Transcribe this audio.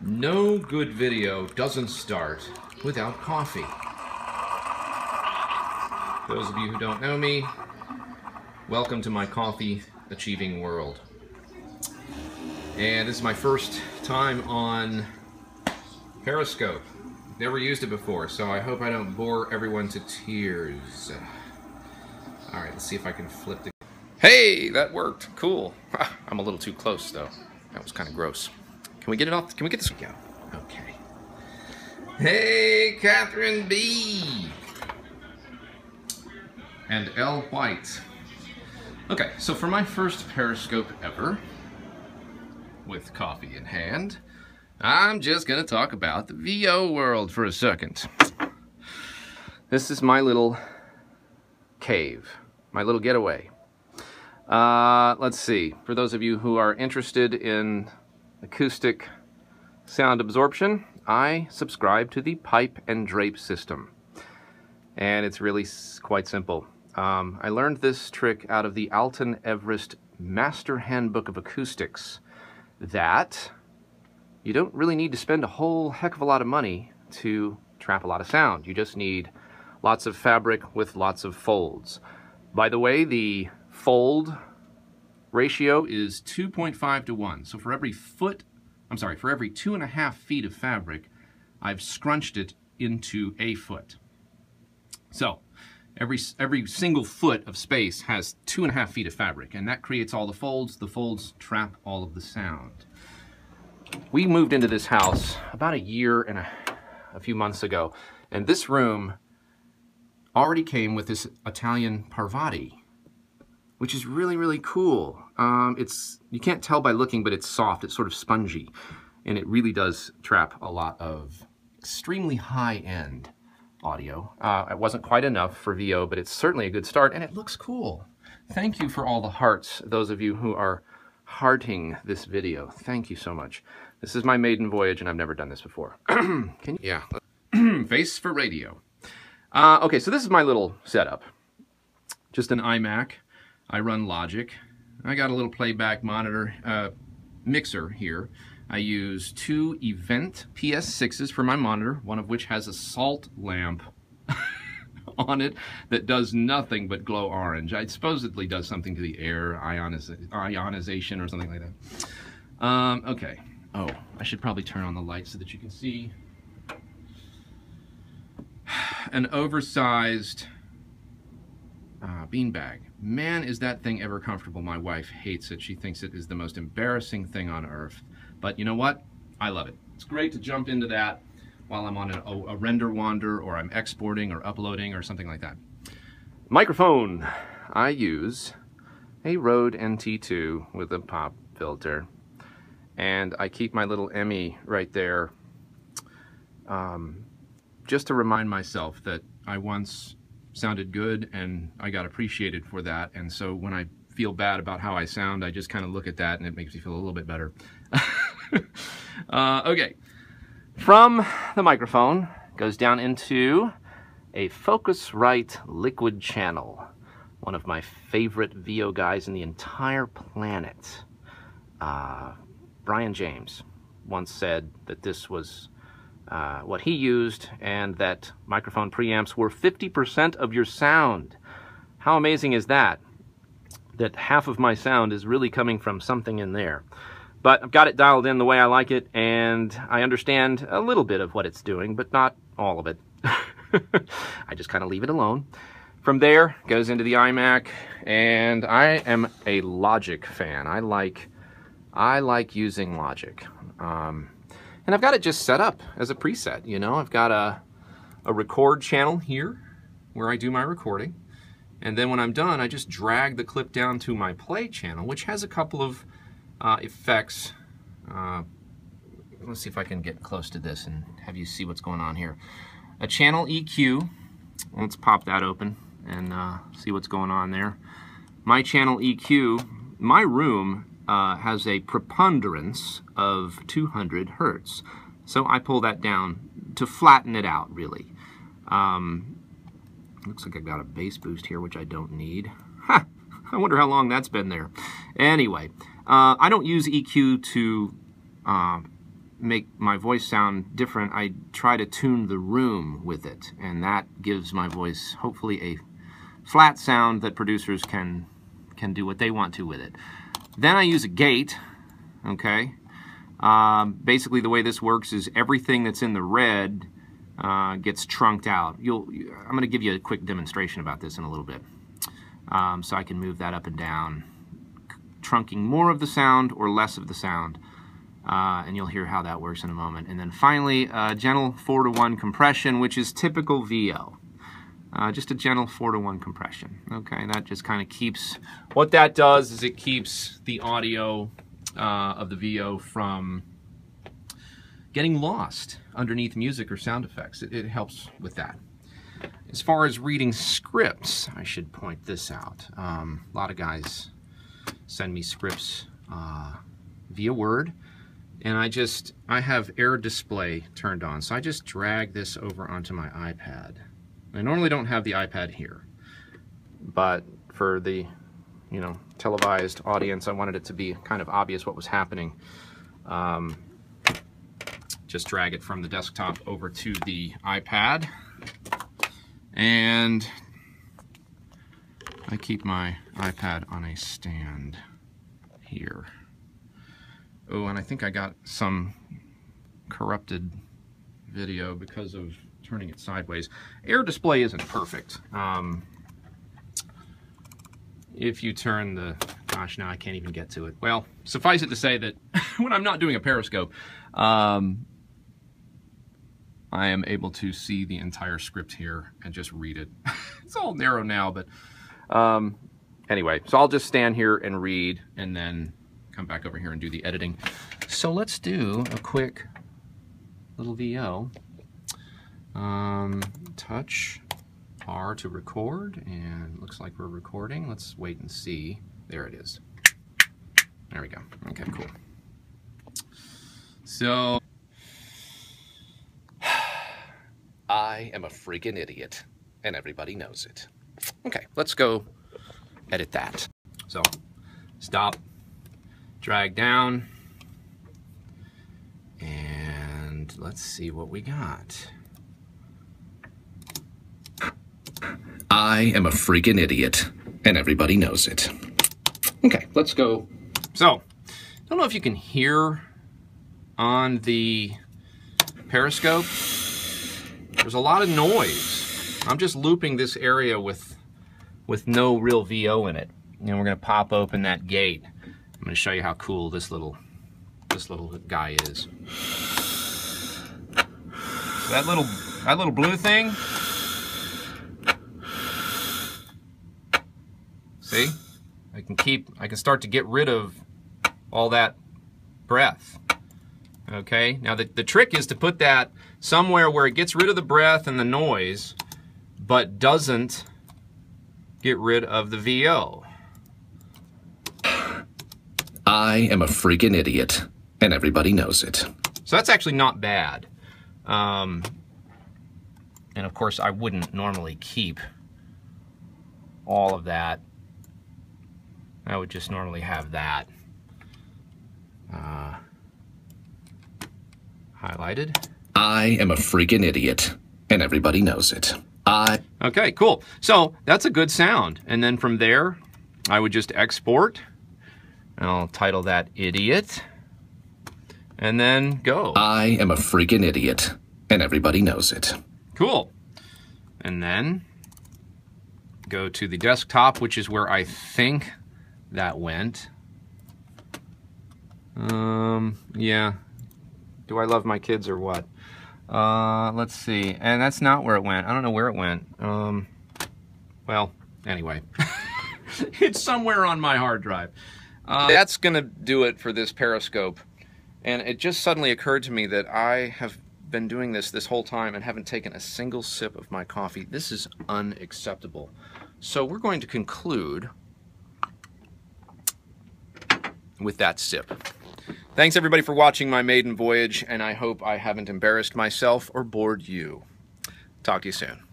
No good video doesn't start without coffee. Those of you who don't know me, welcome to my coffee achieving world. And this is my first time on Periscope. Never used it before, so I hope I don't bore everyone to tears. Alright, let's see if I can flip the... Hey, that worked. Cool. I'm a little too close, though. That was kind of gross. Can we get it off? Can we get this? Go. Okay. Hey, Catherine B. And L. White. Okay, so for my first Periscope ever, with coffee in hand, I'm just going to talk about the VO world for a second. This is my little cave, my little getaway. Let's see, for those of you who are interested in acoustic sound absorption, I subscribe to the pipe and drape system. And it's really quite simple. I learned this trick out of the Alton Everest Master Handbook of Acoustics, that you don't really need to spend a whole heck of a lot of money to trap a lot of sound. You just need lots of fabric with lots of folds. By the way, the fold ratio is 2.5 to 1. So for every for every 2.5 feet of fabric, I've scrunched it into a foot. So every single foot of space has 2.5 feet of fabric, and that creates all the folds. The folds trap all of the sound. We moved into this house about a year and a few months ago, and this room already came with this Italian Parvati, which is really, really cool. You can't tell by looking, but it's soft, it's sort of spongy, and it really does trap a lot of extremely high-end audio. It wasn't quite enough for VO, but it's certainly a good start, and it looks cool. Thank you for all the hearts, those of you who are hearting this video. Thank you so much. This is my maiden voyage, and I've never done this before. Yeah. Face for radio. Okay, so this is my little setup. Just an iMac. I run Logic. I got a little playback monitor mixer here. I use two Event PS6s for my monitor, one of which has a salt lamp on it that does nothing but glow orange. It supposedly does something to the air, ionization or something like that. Okay. Oh, I should probably turn on the light so that you can see. An oversized beanbag. Man, is that thing ever comfortable. My wife hates it. She thinks it is the most embarrassing thing on earth. But you know what? I love it. It's great to jump into that while I'm on a render wander, or I'm exporting or uploading or something like that. Microphone. I use a Rode NT2 with a pop filter. And I keep my little Emmy right there just to remind myself that I once sounded good and I got appreciated for that. And so when I feel bad about how I sound, I just kind of look at that and it makes me feel a little bit better. Okay. From the microphone, goes down into a Focusrite liquid channel. One of my favorite VO guys in the entire planet. Brian James once said that this was what he used, and that microphone preamps were 50% of your sound. How amazing is that? That half of my sound is really coming from something in there. But I've got it dialed in the way I like it, and I understand a little bit of what it's doing, but not all of it. I just kind of leave it alone. From there, goes into the iMac, and I am a Logic fan. I like using Logic. And I've got it just set up as a preset, you know. I've got a record channel here where I do my recording. And then when I'm done, I just drag the clip down to my play channel, which has a couple of effects. Let's see if I can get close to this and have you see what's going on here. A channel EQ. Let's pop that open and see what's going on there. My channel EQ, my room has a preponderance of 200 hertz. So I pull that down to flatten it out, really. Looks like I've got a bass boost here, which I don't need. Ha! I wonder how long that's been there. Anyway, I don't use EQ to make my voice sound different, I try to tune the room with it, and that gives my voice hopefully a flat sound that producers can do what they want to with it. Then I use a gate, okay? Basically the way this works is everything that's in the red gets trunked out. I'm going to give you a quick demonstration about this in a little bit. So I can move that up and down, trunking more of the sound or less of the sound, and you'll hear how that works in a moment. And then finally, gentle 4:1 compression, which is typical VO. Just a gentle 4:1 compression. Okay, that just kind of keeps, what that does is it keeps the audio of the VO from getting lost underneath music or sound effects. It helps with that. As far as reading scripts, I should point this out. A lot of guys send me scripts via Word, and I have air display turned on, so I just drag this over onto my iPad. I normally don't have the iPad here, but for the televised audience, I wanted it to be kind of obvious what was happening. Just drag it from the desktop over to the iPad, and I keep my iPad on a stand here. Oh, and I think I got some corrupted video because of turning it sideways. Air display isn't perfect. If you turn the, gosh, now I can't even get to it. Well, suffice it to say that when I'm not doing a Periscope, I am able to see the entire script here and just read it. It's all narrow now, but anyway, so I'll just stand here and read and then come back over here and do the editing. So let's do a quick little VO. Touch R to record, and looks like we're recording. Let's wait and see. There it is. There we go. Okay, cool. So, I am a freaking idiot, and everybody knows it. Okay, let's go edit that. So, stop, drag down, and let's see what we got. I am a freaking idiot, and everybody knows it. Okay, let's go. So, I don't know if you can hear on the Periscope. There's a lot of noise. I'm just looping this area with no real VO in it. And we're going to pop open that gate. I'm going to show you how cool this little guy is. So that little blue thing. See? I can start to get rid of all that breath. Okay? Now the trick is to put that somewhere where it gets rid of the breath and the noise, but doesn't get rid of the VO. I am a freaking idiot, and everybody knows it. So that's actually not bad. And of course, I wouldn't normally keep all of that. I would just normally have that highlighted. I am a freaking idiot, and everybody knows it. Okay, cool. So that's a good sound. And then from there, I would just export. And I'll title that Idiot. And then go. I am a freaking idiot, and everybody knows it. Cool. And then go to the desktop, which is where I think that went. Yeah. Do I love my kids or what? Let's see. And that's not where it went. I don't know where it went. Well, anyway. It's somewhere on my hard drive. That's going to do it for this Periscope. And it just suddenly occurred to me that I have been doing this whole time and haven't taken a single sip of my coffee. This is unacceptable. So we're going to conclude with that sip. Thanks everybody for watching my maiden voyage, and I hope I haven't embarrassed myself or bored you. Talk to you soon.